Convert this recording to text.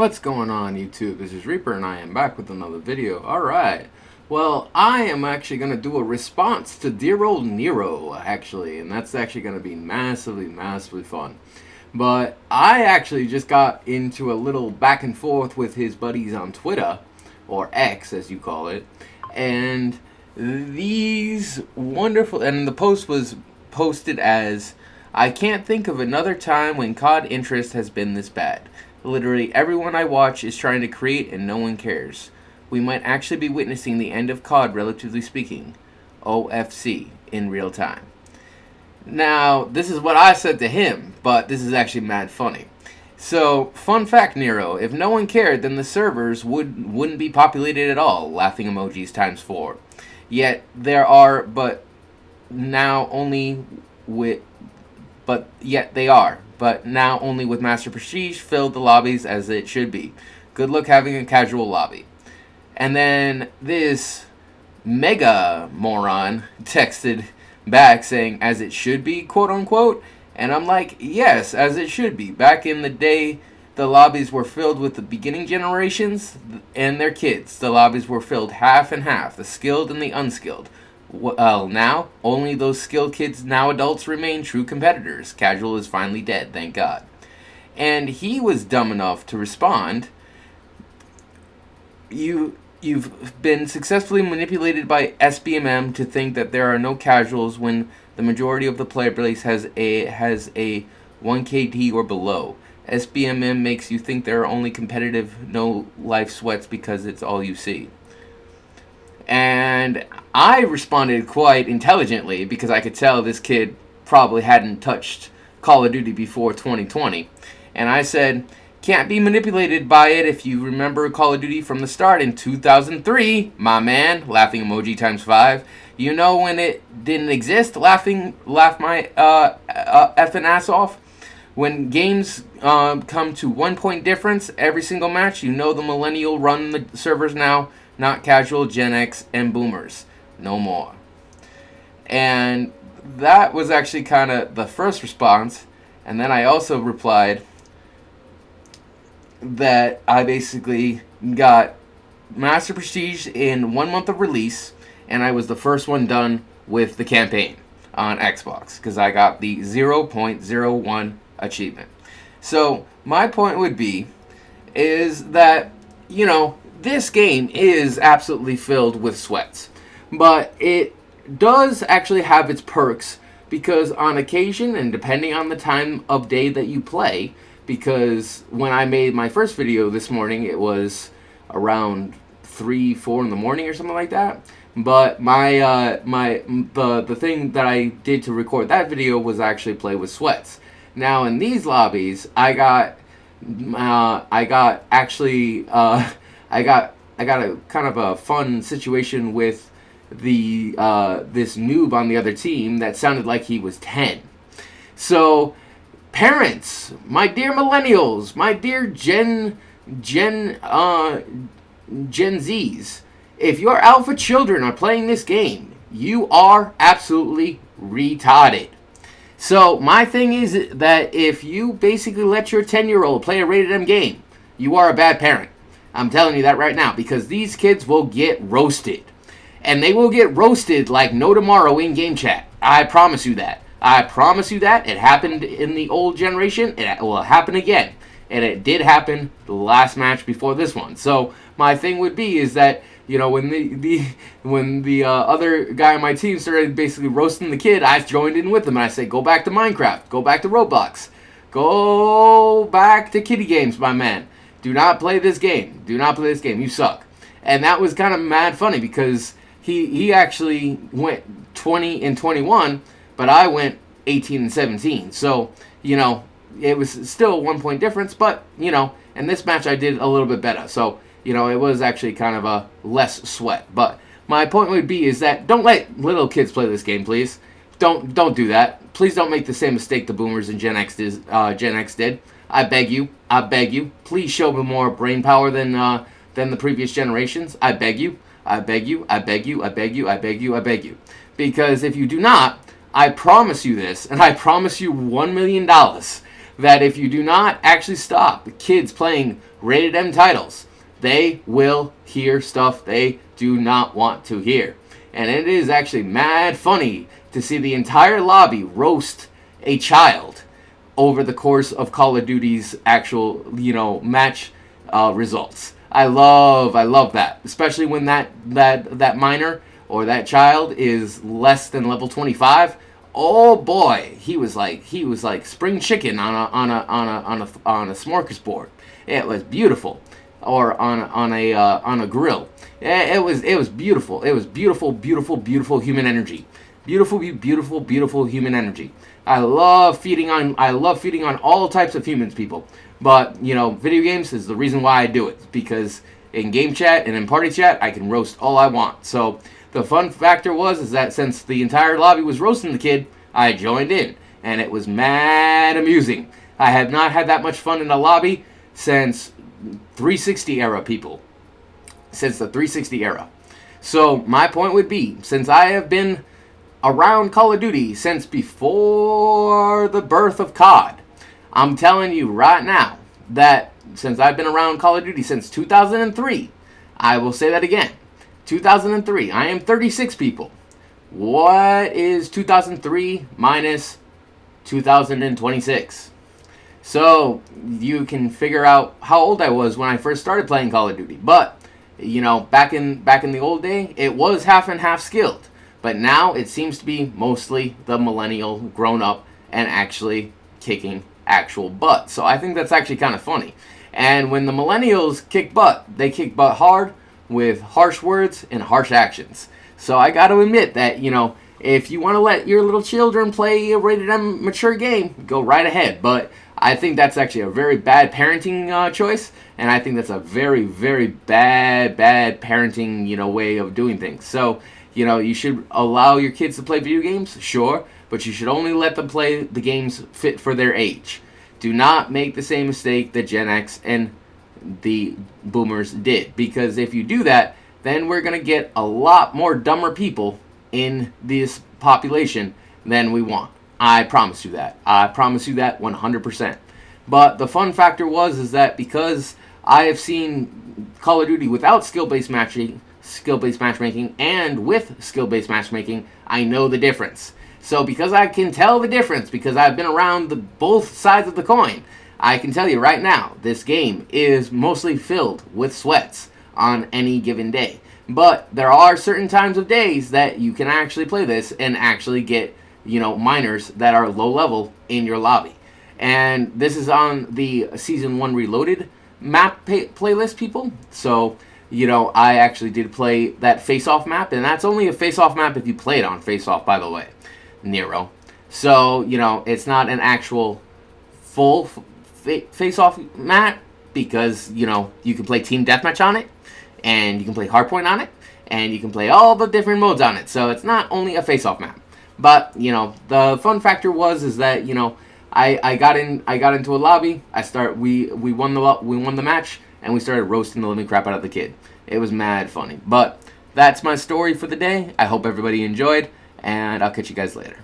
What's going on, YouTube? This is Reaper and I am back with another video. Alright, well, I am actually going to do a response to dear old Nero, actually, and that's actually going to be massively fun. But I actually just got into a little back and forth with his buddies on Twitter, or X as you call it, and these wonderful, and the post was posted as, "I can't think of another time when COD interest has been this bad. Literally everyone I watch is trying to create and no one cares. We might actually be witnessing the end of COD, relatively speaking. OFC in real time." Now, this is what I said to him, but this is actually mad funny. So, fun fact, Nero, if no one cared, then the servers wouldn't be populated at all, laughing emojis times 4. Yet there are, but now only with, but yet they are. But now only with Master Prestige filled the lobbies as it should be. Good luck having a casual lobby. And then this mega moron texted back saying, "as it should be," quote unquote. And I'm like, yes, as it should be. Back in the day, the lobbies were filled with the beginning generations and their kids. The lobbies were filled half and half, the skilled and the unskilled. Well, now, only those skilled kids, now adults, remain true competitors. Casual is finally dead, thank God. And he was dumb enough to respond, You've been successfully manipulated by SBMM to think that there are no casuals when the majority of the player base has a 1 KD or below. SBMM makes you think there are only competitive, no life sweats because it's all you see." And I responded quite intelligently because I could tell this kid probably hadn't touched Call of Duty before 2020. And I said, "Can't be manipulated by it if you remember Call of Duty from the start in 2003, my man," laughing emoji times 5. "You know when it didn't exist, laugh my effing ass off. When games come to 1 point difference every single match, you know the millennial run the servers now, not casual, Gen X, and boomers. No more." And that was actually kind of the first response. And then I also replied that I basically got Master Prestige in 1 month of release, and I was the first one done with the campaign on Xbox, because I got the 0.01 achievement. So my point would be, is that, you know, this game is absolutely filled with sweats, but it does actually have its perks, because on occasion, and depending on the time of day that you play, because when I made my first video this morning, it was around 3-4 in the morning or something like that. But the thing that I did to record that video was actually play with sweats. Now in these lobbies, I got a kind of a fun situation with the this noob on the other team that sounded like he was 10. So, parents, my dear millennials, my dear Gen Zs, if your alpha children are playing this game, you are absolutely retarded. So my thing is that if you basically let your 10-year-old play a rated M game, you are a bad parent. I'm telling you that right now, because these kids will get roasted. And they will get roasted like no tomorrow in game chat. I promise you that. I promise you that. It happened in the old generation. It will happen again. And it did happen the last match before this one. So my thing would be is that, you know, when the other guy on my team started basically roasting the kid, I joined in with them and I said, "Go back to Minecraft. Go back to Roblox. Go back to kiddie games, my man. Do not play this game. Do not play this game. You suck." And that was kind of mad funny, because he actually went 20 and 21, but I went 18 and 17. So, you know, it was still a 1 point difference, but, you know, in this match I did a little bit better. So, you know, it was actually kind of a less sweat. But my point would be is that don't let little kids play this game, please. Don't do that. Please don't make the same mistake the boomers and Gen X did. I beg you. I beg you. Please show them more brain power than the previous generations. I beg you. I beg you. I beg you. I beg you. I beg you. I beg you. Because if you do not, I promise you this, and I promise you $1 million, that if you do not actually stop the kids playing rated M titles, they will hear stuff they do not want to hear. And it is actually mad funny to see the entire lobby roast a child over the course of Call of Duty's actual, match results. I love that, especially when that minor or that child is less than level 25. Oh boy, he was like spring chicken on a smorgasbord. It was beautiful, or on a grill. It was beautiful. It was beautiful human energy. Beautiful human energy. I love feeding on all types of humans, people. But video games is the reason why I do it, because in game chat and in party chat I can roast all I want. So the fun factor is that since the entire lobby was roasting the kid, I joined in, and it was mad amusing. I have not had that much fun in a lobby since 360 era, people. Since the 360 era. So my point would be, since I have been around Call of Duty since before the birth of COD, I'm telling you right now that since I've been around Call of Duty since 2003, I will say that again, 2003, I am 36, people. What is 2003 minus 2026? So you can figure out how old I was when I first started playing Call of Duty. But back in the old day, it was half and half skilled. But now it seems to be mostly the millennial grown up and actually kicking actual butt. So I think that's actually kind of funny. And when the millennials kick butt, they kick butt hard with harsh words and harsh actions. So I got to admit that, if you want to let your little children play a rated M mature game, go right ahead. But I think that's actually a very bad parenting choice, and I think that's a very, very bad parenting, way of doing things. So, you should allow your kids to play video games, sure, but you should only let them play the games fit for their age. Do not make the same mistake that Gen X and the boomers did, because if you do that, then we're going to get a lot more dumber people in this population than we want. I promise you that. I promise you that 100%. But the fun factor is that because I have seen Call of Duty without skill-based matchmaking, and with skill-based matchmaking, I know the difference. So because I can tell the difference, because I've been around both sides of the coin, I can tell you right now, this game is mostly filled with sweats on any given day. But there are certain times of days that you can actually play this and actually get, minors that are low level in your lobby. And this is on the Season 1 Reloaded map playlist, people. So, I actually did play that face-off map, and that's only a face-off map if you play it on face-off, by the way, Nero. So, it's not an actual full face-off map, because, you can play Team Deathmatch on it, and you can play Hardpoint on it, and you can play all the different modes on it. So it's not only a face-off map. But, the fun factor is that, I got into a lobby. We won the match, and we started roasting the living crap out of the kid. It was mad funny. But that's my story for the day. I hope everybody enjoyed, and I'll catch you guys later.